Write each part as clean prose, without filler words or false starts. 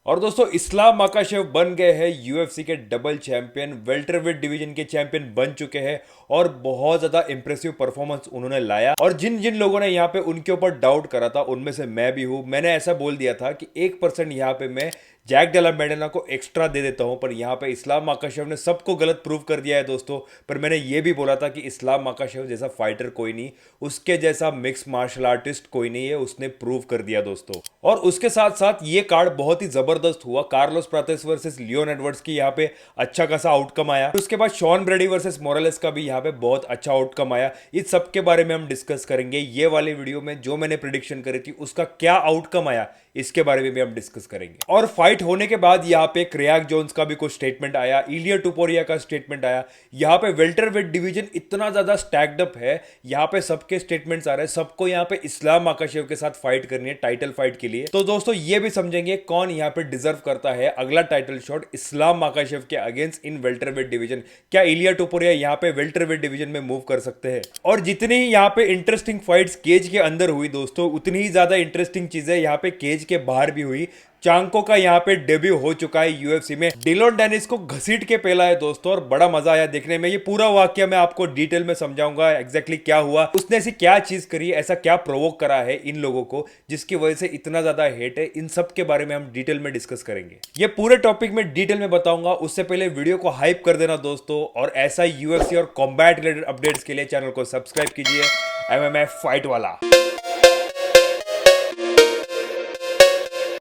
और दोस्तों इस्लाम माकाशेव बन गए हैं यूएफसी के डबल चैंपियन, वेल्टरवेट डिवीजन के चैंपियन बन चुके हैं और बहुत ज्यादा इंप्रेसिव परफॉर्मेंस उन्होंने लाया। और जिन जिन लोगों ने यहाँ पे उनके ऊपर डाउट करा था उनमें से मैं भी हूं। मैंने ऐसा बोल दिया था कि 1% यहाँ पे मैं जैक डेला मेडोना को एक्स्ट्रा दे देता हूं, पर यहाँ पे इस्लाम माकाशेव ने सबको गलत प्रूव कर दिया है दोस्तों। पर मैंने ये भी बोला था कि इस्लाम माकाशेव जैसा फाइटर कोई नहीं, उसके जैसा मिक्स मार्शल आर्टिस्ट कोई नहीं है, उसने प्रूव कर दिया दोस्तों। और उसके साथ साथ ये कार्ड बहुत ही जबरदस्त हुआ। कार्लोस प्रातेस वर्सेस लियोन एडवर्ड्स की यहाँ पे अच्छा खासा आउटकम आया। उसके बाद शॉन ब्रेडी वर्सेस मोरेलेस का भी यहाँ पे बहुत अच्छा आउटकम आया। इस सब के बारे में हम डिस्कस करेंगे ये वाले वीडियो में। जो मैंने प्रिडिक्शन करी थी उसका क्या आउटकम आया इसके बारे में भी हम डिस्कस करेंगे। और फाइट होने के बाद यहाँ पे क्रेग जोन्स का भी कुछ स्टेटमेंट आया, इलिया टुपोरिया का स्टेटमेंट आया। यहाँ पे वेल्टरवेट डिवीजन इतना ज्यादा स्टैक्ड अप है, यहाँ पे सबके स्टेटमेंट्स आ रहे हैं। सबको यहाँ पे इस्लाम माकाशेव के साथ फाइट करनी है टाइटल फाइट के लिए। तो दोस्तों ये भी समझेंगे कौन यहाँ पे डिजर्व करता है अगला टाइटल शॉट इस्लाम माकाशेव के अगेंस्ट इन वेल्टरवेट डिवीजन। क्या इलिया टुपोरिया यहाँ पे वेल्टरवेट डिवीजन में मूव कर सकते हैं? और जितनी ही यहाँ पे इंटरेस्टिंग फाइट्स केज के अंदर हुई दोस्तों, उतनी ही ज्यादा इंटरेस्टिंग चीजें यहाँ पे केज के बाहर भी हुई। चांको का यहाँ पे डेब्यू हो चुका है यूएफसी में। डिलोन डेनिस को घसीट के पेला है दोस्तों, और बड़ा मजा आया देखने में। ये पूरा वाक्य मैं आपको डिटेल में समझाऊंगा एग्जैक्टली क्या हुआ, उसने ऐसी क्या चीज करी, ऐसा क्या प्रोवोक करा है इन लोगों को जिसकी वजह से इतना ज्यादा हेट है। इन सब के बारे में हम डिटेल में डिस्कस करेंगे। ये पूरे टॉपिक में डिटेल में बताऊंगा। उससे पहले वीडियो को हाइप कर देना दोस्तों, और ऐसा यूएफसी और कॉम्बैट रिलेटेड अपडेट्स के लिए चैनल को सब्सक्राइब कीजिए। एमएमए फाइट वाला।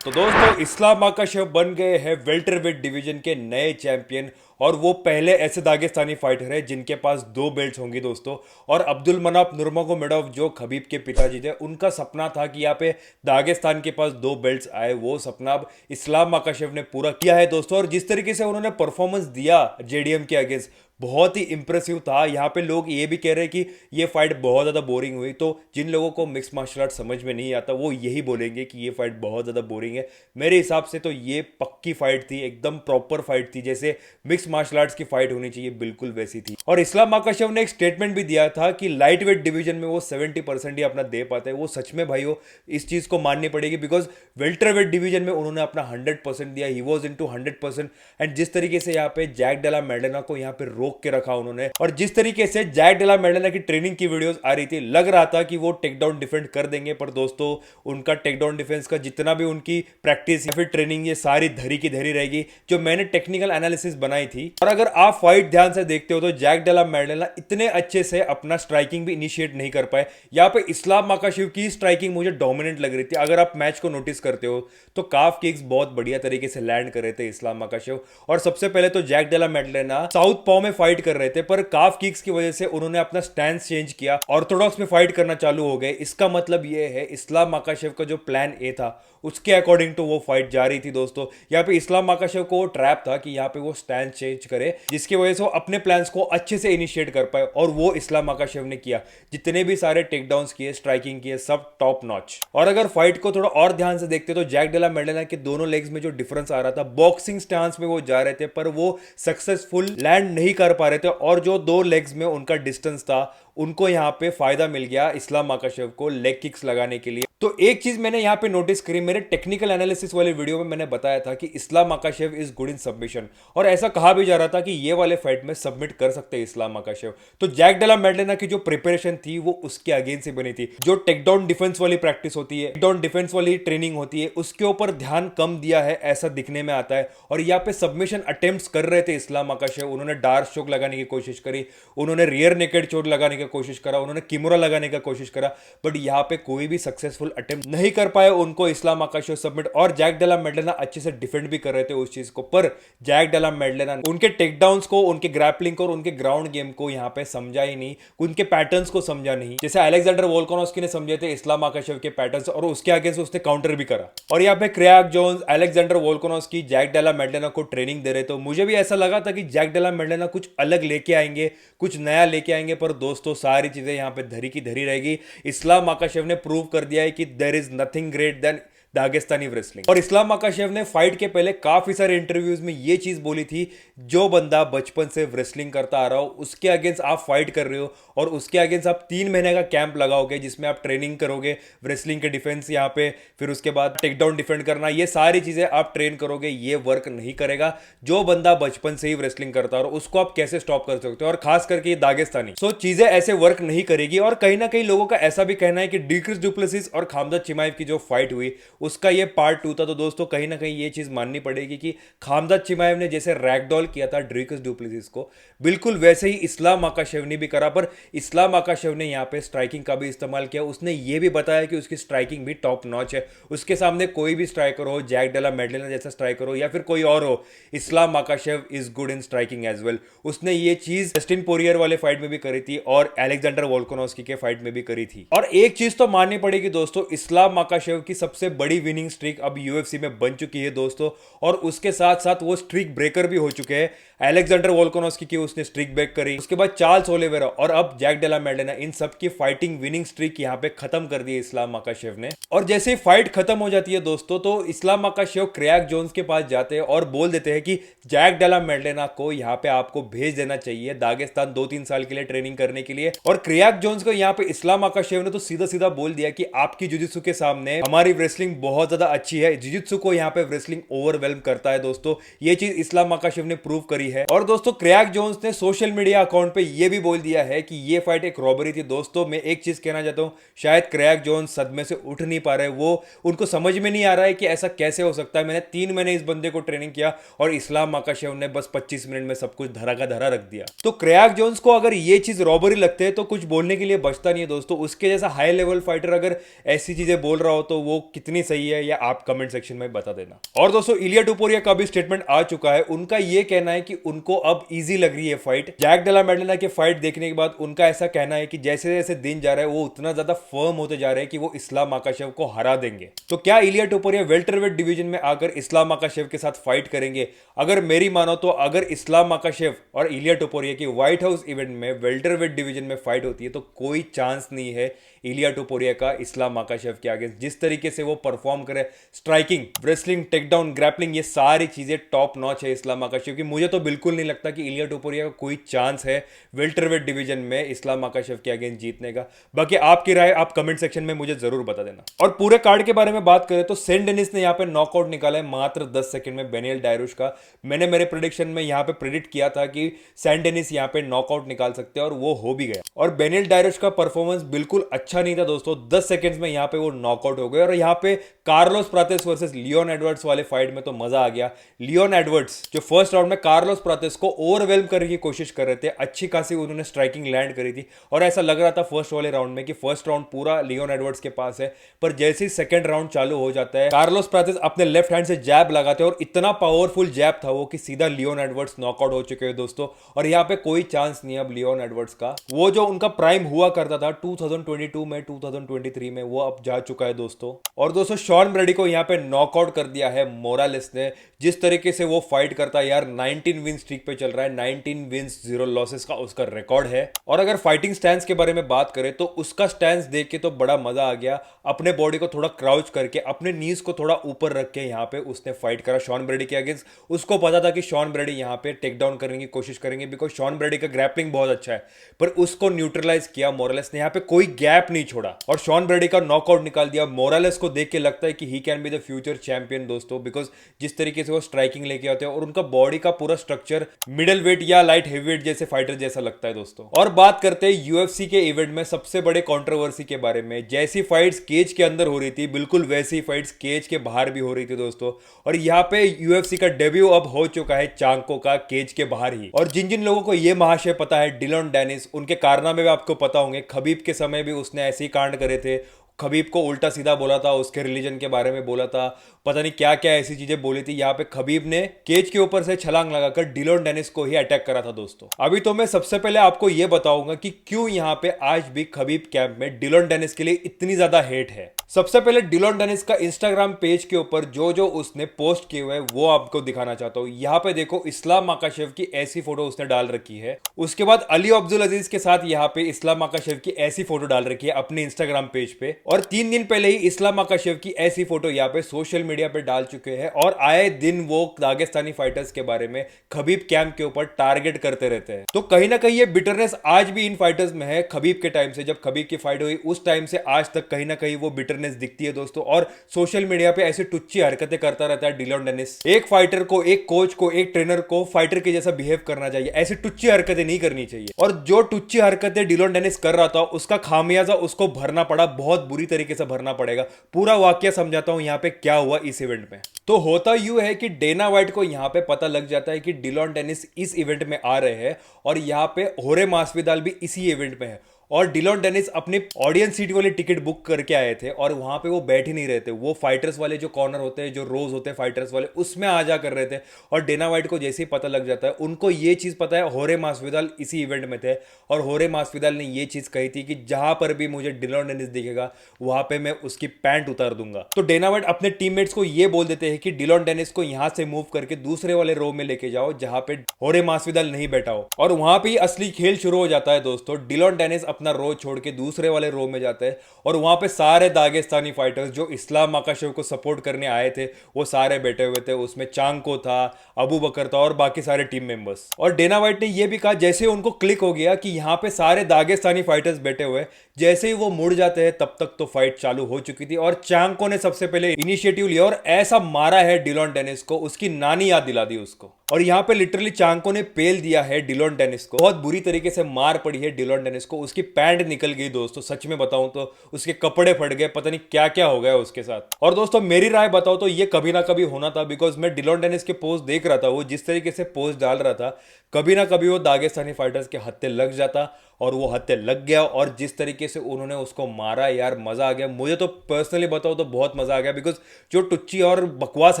तो दोस्तों इस्लाम माकाशेव बन गए हैं वेल्टरवेट डिवीजन के नए चैंपियन, और वो पहले ऐसे दागिस्तानी फाइटर है जिनके पास 2 बेल्ट्स होंगी दोस्तों। और अब्दुल मनाफ नुरमगोमेडोव जो खबीब के पिताजी थे, उनका सपना था कि यहाँ पे दागिस्तान के पास 2 बेल्ट्स आए। वो सपना अब इस्लाम माकाशेव ने पूरा किया है दोस्तों। और जिस तरीके से उन्होंने परफॉर्मेंस दिया जेडीएम के अगेंस्ट, बहुत ही इंप्रेसिव था। यहाँ पे लोग ये भी कह रहे हैं कि ये फाइट बहुत ज़्यादा बोरिंग हुई। तो जिन लोगों को मिक्स मार्शल आर्ट समझ में नहीं आता वो यही बोलेंगे कि ये फाइट बहुत ज़्यादा बोरिंग है। मेरे हिसाब से तो ये पक्की फाइट थी, एकदम प्रॉपर फाइट थी, जैसे मिक्स मार्शल आर्ट्स की फाइट होनी चाहिए बिल्कुल वैसी थी। और इस्लाम माकाशेव ने एक स्टेटमेंट भी दिया था कि लाइट वेट डिवीजन में वो 70% ही अपना दे पाते हैं। वो सच में भाई हो, इस चीज़ को माननी पड़ेगी, बिकॉज वेल्टर वेट डिवीजन में उन्होंने अपना 100% दिया। He was into 100%। एंड जिस तरीके से यहाँ पे जैक डेला मेडोना को यहाँ पे रोक के रखा उन्होंने, और जिस तरीके से जैक डेला मेडोना की ट्रेनिंग की वीडियोस आ रही थी, लग रहा था कि वो टेक डाउन डिफेंड कर देंगे। पर दोस्तों उनका टेक डाउन डिफेंस का जितना भी उनकी प्रैक्टिस या फिर ट्रेनिंग, ये सारी धरी की धरी रहेगी जो मैंने टेक्निकल एनालिसिस बनाई थी। और अगर आप फाइट ध्यान से देखते हो तो जैक डेला मेडोना इतने अच्छे से अपना स्ट्राइकिंग भी इनिशिएट नहीं कर पाए। यहाँ पे इस्लाम माकाशेव की स्ट्राइकिंग मुझे डोमिनेंट लग रही थी। अगर आप मैच को नोटिस करते हो तो काफ किक्स बहुत बढ़िया तरीके से लैंड कर रहे थे इस्लाम माकाशेव। और सबसे पहले तो जैक डेला मेडोना साउथ पॉ में फाइट कर रहे थे, पर काफ किक्स की वजह से उन्होंने अपना स्टैंस चेंज किया, ऑर्थोडॉक्स में फाइट करना चालू हो गए। इसका मतलब यह है इस्लाम माकाशेव का जो प्लान ए था उसके अकॉर्डिंग तो वो फाइट जा रही थी दोस्तों। यहाँ पे इस्लाम माकाशेव को ट्रैप था कि यहाँ पे वो स्टैंड चेंज करे, जिसकी वजह से वो अपने प्लान्स को अच्छे से इनिशिएट कर पाए, और वो इस्लाम माकाशेव ने किया। जितने भी सारे टेकडाउन्स किए, स्ट्राइकिंग किए, सब टॉप नॉच। और अगर फाइट को थोड़ा और ध्यान से देखते तो जैक डेला मेडोना के दोनों लेग्स में जो डिफरेंस आ रहा था, बॉक्सिंग स्टांस में वो जा रहे थे पर वो सक्सेसफुल लैंड नहीं कर पा रहे थे, और जो 2 लेग्स में उनका डिस्टेंस था उनको यहाँ पे फायदा मिल गया इस्लाम माकाशेव को लेग किक्स लगाने के लिए। तो एक चीज मैंने यहाँ पे नोटिस करी, मेरे टेक्निकल एनालिसिस वाले वीडियो में मैंने बताया था कि Islam Makhachev is good in submission, और ऐसा कहा भी जा रहा था कि ये वाले फाइट में सबमिट कर सकते हैं इस्लाम माकाशेव। तो जैक डेला मेडोना की जो प्रिपरेशन थी वो उसके अगेंस्ट से बनी थी। जो टेकडाउन डिफेंस वाली प्रैक्टिस होती है, टेकडाउन डिफेंस वाली ट्रेनिंग होती है, उसके ऊपर ध्यान कम दिया है ऐसा दिखने में आता है। और यहाँ पे सबमिशन अटेम्प्ट्स कर रहे थे इस्लाम माकाशेव। उन्होंने डार्क चोक लगाने की कोशिश करी, उन्होंने रियर नेकेड चोक लगाने की कोशिश करा, उन्होंने किमुरा लगाने का कोशिश करा, बट यहाँ पे कोई भी सक्सेसफुल अटेम्प्ट नहीं कर पाए उनको इस्लाम माकाशेव सबमिट। और जैक डेला मेडोना अच्छे से डिफेंड भी कर रहे थे उस चीज को, पर जैक डेला मेडोना उनके टेकडाउन्स को, उनके ग्रैपलिंग को और उनके ग्राउंड गेम को यहाँ पे समझा ही नहीं, उनके पैटर्न्स को समझा नहीं, जैसे अलेक्जेंडर वोल्कानोव्स्की ने समझे थे इस्लाम माकाशेव के पैटर्न्स, और उसके आगे से उसने काउंटर भी करा। और यहाँ पे Craig Jones, Alexander Volkanovski Jack Della Maddalena को ट्रेनिंग दे रहे, तो मुझे भी ऐसा लगा था कि जैक डेला मेडोना कुछ अलग लेके आएंगे, कुछ नया लेके आएंगे, पर दोस्तों सारी चीजें यहाँ पे धरी की धरी रहेगी। इस्लाम माकाशेव ने प्रूव कर दिया है कि there is nothing great then Dagestani wrestling. और इस्लाम माकाशेव ने फाइट के पहले काफी सारे इंटरव्यूज में ये चीज बोली थी, जो बंदा बचपन से रेसलिंग करता आ रहा हो उसके अगेंस्ट आप फाइट कर रहे हो और उसके अगेंस्ट आप 3 महीने का कैंप लगाओगे जिसमें आप ट्रेनिंग करोगे रेसलिंग के डिफेंस यहाँ पे, फिर उसके बाद टेक डाउन डिफेंड करना, ये सारी चीजें आप ट्रेन करोगे, ये वर्क नहीं करेगा। जो बंदा बचपन से ही रेसलिंग करता है और उसको आप कैसे स्टॉप कर सकते हो, और खास करके ये दागिस्तानी, सो चीजें ऐसे वर्क नहीं करेगी। और कहीं ना कहीं लोगों का ऐसा भी कहना है कि ड्रीकस डु प्लेसिस और खामजात चिमाएव की जो फाइट हुई उसका ये पार्ट 2 था। तो दोस्तों कहीं ना कहीं ये चीज माननी पड़ेगी कि खामजात चिमाएव ने जैसे रैगडॉल किया था ड्रीकस डु प्लेसिस को, बिल्कुल वैसे ही इस्लाम माकाशेव ने भी करा। पर इस्लाम माकाशेव ने यहाँ पे स्ट्राइकिंग का भी इस्तेमाल किया। उसने ये भी बताया कि उसकी स्ट्राइकिंग भी टॉप नॉच है, उसके सामने कोई भी स्ट्राइकर हो, जैक डेला मेडलिना जैसा स्ट्राइकर हो या फिर कोई और हो, Islam Makhachev is good in striking as well. उसने ये चीज जस्टिन पोरियर वाले फाइट में भी करी थी और अलेक्जेंडर वोल्कानोव्स्की के फाइट में भी करी थी। और एक चीज तो माननी पड़ेगी दोस्तों, इस्लाम माकाशेव की सबसे बड़ी विनिंग स्ट्रीक अब यूएफसी में बन चुकी है दोस्तों, और उसके साथ साथ वो स्ट्रीक ब्रेकर भी हो चुके हैं। अलेक्जेंडर वोल्कानोव्स्की की उसने स्ट्रीक ब्रेक करी, उसके बाद चार्ल्स ओलिवेरा और अब जैक डेला मेडलिना, इन सब की फाइटिंग विनिंग स्ट्रीक यहाँ पे खत्म कर दी इस्लाम माकाशेव ने। और जैसे ही फाइट खत्म हो जाती है दोस्तों, तो इस्लाम माकाशेव क्रैक जोन्स के पास जाते हैं और बोल देते हैं कि जैक डेला मेडलिना को यहाँ पे आपको भेज देना चाहिए दागिस्तान 2-3 साल के लिए ट्रेनिंग करने के लिए। और क्रैक जोन्स को यहाँ पे इस्लाम माकाशेव ने तो सीधा सीधा बोल दिया कि आपकी जुजित्सु के सामने हमारी रेसलिंग बहुत ज्यादा अच्छी है, जुजित्सु को यहाँ पे रेसलिंग ओवरवेल्म करता है दोस्तों। ये चीज इस्लाम माकाशेव ने प्रूव करी है। और दोस्तों क्रैक जोन्स ने सोशल मीडिया अकाउंट पे ये भी बोल दिया है कि ये फाइट एक रॉबरी थी। दोस्तों मैं एक चीज कहना चाहता हूं, शायद क्रैक जोन्स सदमे से उठ नहीं पा रहे, वो उनको समझ में नहीं आ रहा है कि ऐसा कैसे हो सकता है। मैंने 3 महीने इस बंदे को ट्रेनिंग किया और इस्लाम माकाशेव ने बस 25 मिनट में सब कुछ धरा का धरा रख दिया। तो क्रैक जोन्स को अगर ये चीज रॉबरी लगते है तो कुछ बोलने के लिए बचता नहीं है दोस्तों। उसके जैसा हाई लेवल फाइटर अगर ऐसी चीजें बोल रहा हो तो वो कितनी सही है, या आप कमेंट सेक्शन में बता देना। और दोस्तों इलिया टुपुरिया का भी स्टेटमेंट आ चुका है। उनका ये कहना है कि उनको अब इजी लग रही है फाइट। जैक डेला मेडलिना के फाइट देखने के बाद उनका ऐसा कहना है कि जैसे जैसे दिन जा रहा है वो उतना ज्यादा फर्म होते जा रहे हैं कि वो इस्लाम माकाशेव को हरा देंगे। तो क्या इलिया टुपुरिया वेल्टरवेट डिवीजन में आकर इस्लाम माकाशेव के साथ फाइट करेंगे? अगर मेरी मानो तो अगर इस्लाम माकाशेव और इलिया टुपुरिया की व्हाइट हाउस इवेंट में वेल्टरवेट डिवीजन में फाइट होती है तो कोई चांस नहीं है इलिया टुपुरिया का इस्लाम माकाशेव के आगे। जिस तरीके से वो परफॉर्म करे, स्ट्राइकिंग, रेसलिंग, टेकडाउन, ग्रैपलिंग, ये सारी चीजें टॉप नॉच है इस्लाम माकाशेव की। मुझे तो बिल्कुल नहीं लगता कि इलिया टुपुरिया का कोई चांस है वेल्टरवेट डिवीजन में इस्लाम माकाशेव के अगेंस्ट जीतने का। बाकी आपकी राय आप कमेंट सेक्शन में मुझे जरूर बता देना। और पूरे कार्ड के बारे में बात करें तो सेंट डेनिस ने यहाँ पे नॉकआउट निकाला है मात्र 10 सेकंड में बेनियल डायरुश का। मैंने मेरे प्रेडिक्शन में यहाँ पे प्रेडिक्ट किया था कि सेंट डेनिस यहाँ पे नॉकआउट निकाल सकते हैं और वो हो भी गया। और बेनियल डायरुश का परफॉर्मेंस बिल्कुल अच्छा नहीं था दोस्तों। 10 सेकंड्स में यहाँ पे वो नॉकआउट हो गए। और यहाँ पे कार्लोस प्रातेस वर्सेस लियोन एडवर्ड्स वाले फाइट में तो मजा आ गया। लियोन एडवर्ड्स जो फर्स्ट राउंड में कार्लोस प्रातेस को ओवरवेल्म करने की कोशिश कर रहे थे, अच्छी खासी उन्होंने स्ट्राइकिंग लैंड करी थी और ऐसा लग रहा था फर्स्ट वाले राउंड में कि फर्स्ट राउंड पूरा लियोन एडवर्ड्स के पास है। पर जैसे ही सेकंड राउंड चालू हो जाता है, कार्लोस प्रातेस अपने लेफ्ट हैंड से जैब लगाते हैं और इतना पावरफुल जैब था वो कि सीधा लियोन एडवर्ड्स नॉकआउट हो चुके हैं दोस्तों। और यहाँ पे कोई चांस नहीं है अब लियोन एडवर्ड्स का। वो जो उनका प्राइम हुआ करता था 2022 में, 2023 में, वो अब जा चुका है दोस्तों। और दोस्तों शॉन ब्रेडी को यहाँ पे नॉकआउट कर दिया है मोरालेस ने। जिस तरीके से वो फाइट करता है यार, 19 विन स्ट्रीक पे चल रहा है, 19 विंस 0 लॉसेस का उसका रिकॉर्ड है। और अगर फाइटिंग स्टैंस के बारे में बात करें तो उसका स्टैंस देख के तो बड़ा मजा आ गया। अपने बॉडी को थोड़ा क्राउच करके, अपने नीज को थोड़ा ऊपर रख के यहाँ पे उसने फाइट करा शॉन ब्रेडी के अगेंस्ट। उसको पता था कि शॉन ब्रेडी यहाँ पे टेक डाउन करने की कोशिश करेंगे बिकॉज शॉन ब्रेडी का ग्रैपलिंग बहुत अच्छा है, पर उसको न्यूट्रलाइज किया मोरालेस ने। यहाँ पे कोई गैप नहीं छोड़ा और शॉन ब्रेडी का नॉकआउट निकाल दिया। मोरालेस को देख के लगता है कि he can be the future champion दोस्तों, बिकॉज जिस तरीके से वो स्ट्राइकिंग लेके आते हैं और उनका बॉडी का पूरा स्ट्रक्चर मिडिल वेट या लाइट हेवी वेट जैसे फाइटर जैसा लगता है दोस्तों। और बात करते हैं यूएफसी के इवेंट में सबसे बड़े कंट्रोवर्सी के बारे में। जैसी फाइट्स केज के अंदर हो रही थी, बिल्कुल वैसी फाइट्स केज के बाहर भी हो रही थी दोस्तों। और यहाँ पे यूएफसी का डेब्यू अब हो चुका है चांको का केज के बाहर ही। और जिन जिन लोगों को ये महाशय पता है, डिलॉन डेनिस, उनके कारनामे भी आपको पता होंगे। खबीब के समय भी उसने ऐसे ही कांड करे थे। खबीब को उल्टा सीधा बोला था, उसके रिलीजन के बारे में बोला था, पता नहीं क्या क्या ऐसी चीजें बोली थी। यहाँ पे खबीब ने केज के ऊपर से छलांग लगाकर डिलॉन डेनिस को ही अटैक करा था दोस्तों। अभी तो मैं सबसे पहले आपको यह बताऊंगा कि क्यों यहाँ पे आज भी खबीब कैंप में डिलॉन डेनिस के लिए इतनी ज्यादा हेट है। सबसे पहले डिलॉन डेनिस का इंस्टाग्राम पेज के ऊपर जो जो उसने पोस्ट किए हुए हैं वो आपको दिखाना चाहता हूं। यहाँ पे देखो इस्लाम माकाशेव की ऐसी फोटो उसने डाल रखी है। उसके बाद अली अब्दुल अजीज के साथ यहाँ पे इस्लाम माकाशेव की ऐसी फोटो डाल रखी है अपने इंस्टाग्राम पेज पे। और 3 दिन पहले ही इस्लाम माकाशेव की ऐसी फोटो यहाँ पे सोशल मीडिया पे डाल चुके हैं और आए दिन वो दागिस्तानी फाइटर्स के बारे में खबीब कैंप के ऊपर टारगेट करते रहते हैं। तो कहीं ना कहीं ये बिटरनेस आज भी इन फाइटर्स में है। खबीब के टाइम से, जब खबीब की फाइट हुई उस टाइम से आज तक कहीं ना कहीं वो बिटरनेस दिखती है दोस्तों। और सोशल मीडिया पे ऐसी टुच्ची हरकतें करता रहता है डिलॉन डेनिस। एक फाइटर को, एक कोच को, एक ट्रेनर को फाइटर के जैसा बिहेव करना चाहिए, ऐसी टुच्ची हरकतें नहीं करनी चाहिए। और जो टुच्ची हरकतें डिलॉन डेनिस कर रहा था उसका खामियाजा उसको भरना पड़ा, बहुत बुरी तरीके से भरना पड़ेगा। पूरा वाकया समझाता हूं यहाँ पे क्या हुआ इस इवेंट में। तो होता यूं है कि डेना वाइट को यहां पे पता लग जाता है कि डिलॉन डेनिस इस इवेंट में आ रहे हैं और यहां पे होरे मास्विदाल भी इसी इवेंट में है। और डिलॉन डेनिस अपनी ऑडियंस सीट वाली टिकट बुक करके आए थे और वहां पे वो बैठ ही नहीं रहे थे। वो फाइटर्स वाले जो कॉर्नर होते हैं, जो रोज होते हैं फाइटर्स वाले, उसमें आ जा कर रहे थे। और डेना वाइट को जैसे ही पता लग जाता है, उनको ये चीज पता है होरे मास्विदाल इसी इवेंट में थे। और होरे मास्विदाल ने ये चीज कही थी कि जहां पर भी मुझे डिलॉन डेनिस दिखेगा वहां पे मैं उसकी पैंट उतार दूंगा। तो डेना वाइट अपने टीममेट्स को ये बोल देते हैं कि डिलॉन डेनिस को यहां से मूव करके दूसरे वाले रो में लेके जाओ जहां पे होरे मास्विदाल नहीं बैठा हो। और वहां पे असली खेल शुरू हो जाता है दोस्तों। डिलॉन डेनिस अपना रो छोड़ के दूसरे वाले रो में जाते हैं और वहां पे सारे दागिस्तानी फाइटर्स जो इस्लाम माकाशेव को सपोर्ट करने आए थे वो सारे बैठे हुए थे। उसमें चांको था, अबू बकर था और बाकी सारे टीम मेंबर्स। और डेना वाइट ने यह भी कहा, जैसे उनको क्लिक हो गया कि यहां पे सारे दागिस्तानी फाइटर्स बैठे हुए, जैसे ही वो मुड़ जाते हैं तब तक तो फाइट चालू हो चुकी थी। और चांको ने सबसे पहले इनिशिएटिव लिया और ऐसा मारा है डिलॉन डेनिस को, उसकी नानी याद दिला दी उसको। और यहां पे लिटरली चांको ने पेल दिया है डिलॉन डेनिस को। बहुत बुरी तरीके से मार पड़ी है डिलॉन डेनिस को। उसकी पैंट निकल गई दोस्तों, सच में बताऊं तो उसके कपड़े फट गए, पता नहीं क्या क्या हो गया उसके साथ। और दोस्तों मेरी राय बताओ तो ये कभी ना कभी होना था, बिकॉज मैं डिलॉन डेनिस के पोस्ट देख रहा था, वो जिस तरीके से पोस्ट डाल रहा था, कभी ना कभी वो दागिस्तानी फाइटर्स के हत्थे लग जाता। और वो हत्थे लग गया और जिस तरीके से उन्होंने उसको मारा यार, मजा आ गया। मुझे तो पर्सनली बताओ तो बहुत मजा आ गया, बिकॉज जो टुच्ची और बकवास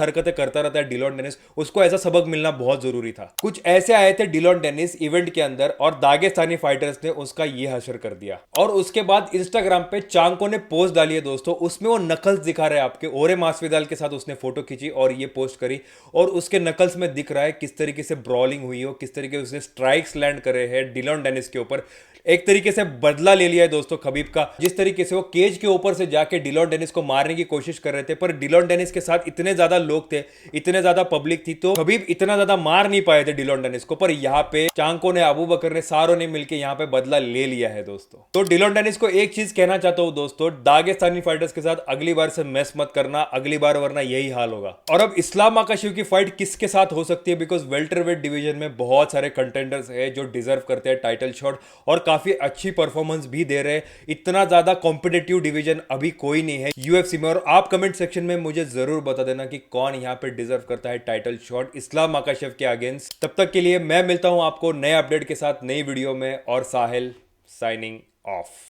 हरकतें करता रहता है डिलॉन डेनिस, उसको ऐसा सबक मिलना बहुत जरूरी था। कुछ ऐसे आए थे डिलॉन डेनिस इवेंट के अंदर और दागिस्तानी फाइटर्स ने उसका ये हशर कर दिया। और उसके बाद इंस्टाग्राम पे चांको ने पोस्ट डाली है दोस्तों, उसमें वो नकल्स दिखा रहे हैं आपके। ओरे मास्विदाल के साथ उसने फोटो खींची और ये पोस्ट करी और उसके नकल्स में दिख रहा है किस तरीके से ब्रॉलिंग हुई हो, किस तरीके से उसने स्ट्राइक्स लैंड करे हैं डिलॉन डेनिस के ऊपर। एक तरीके से बदला ले लिया है दोस्तों खबीब का, जिस तरीके से वो केज के ऊपर से जाके डिलॉन डेनिस को मारने की कोशिश कर रहे थे। पर डिलॉन डेनिस के साथ इतने ज्यादा लोग थे, इतने ज्यादा पब्लिक थी, तो खबीब इतना ज्यादा मार नहीं पाए थे डिलॉन डेनिस को। पर यहाँ पे चांको ने, अबू बकर ने, सारों ने मिलकर यहाँ पे बदला ले लिया है दोस्तों। तो डिलॉन डेनिस को एक चीज कहना चाहता हूं दोस्तों, दागिस्तानी फाइटर्स के साथ अगली बार से मैस मत करना, अगली बार वरना यही हाल होगा। और अब इस्लाम माकाशेव की फाइट किसके साथ हो सकती है, बिकॉज वेल्टरवेट डिवीजन में बहुत सारे कंटेंडर्स है जो डिजर्व करते हैं टाइटल शॉट और काफी अच्छी परफॉर्मेंस भी दे रहे हैं। इतना ज्यादा कॉम्पिटिटिव डिवीजन अभी कोई नहीं है यूएफसी में। और आप कमेंट सेक्शन में मुझे जरूर बता देना कि कौन यहां पे डिजर्व करता है टाइटल शॉट इस्लाम माकाशेव के अगेंस्ट। तब तक के लिए मैं मिलता हूं आपको नए अपडेट के साथ नई वीडियो में, और साहिल साइनिंग ऑफ।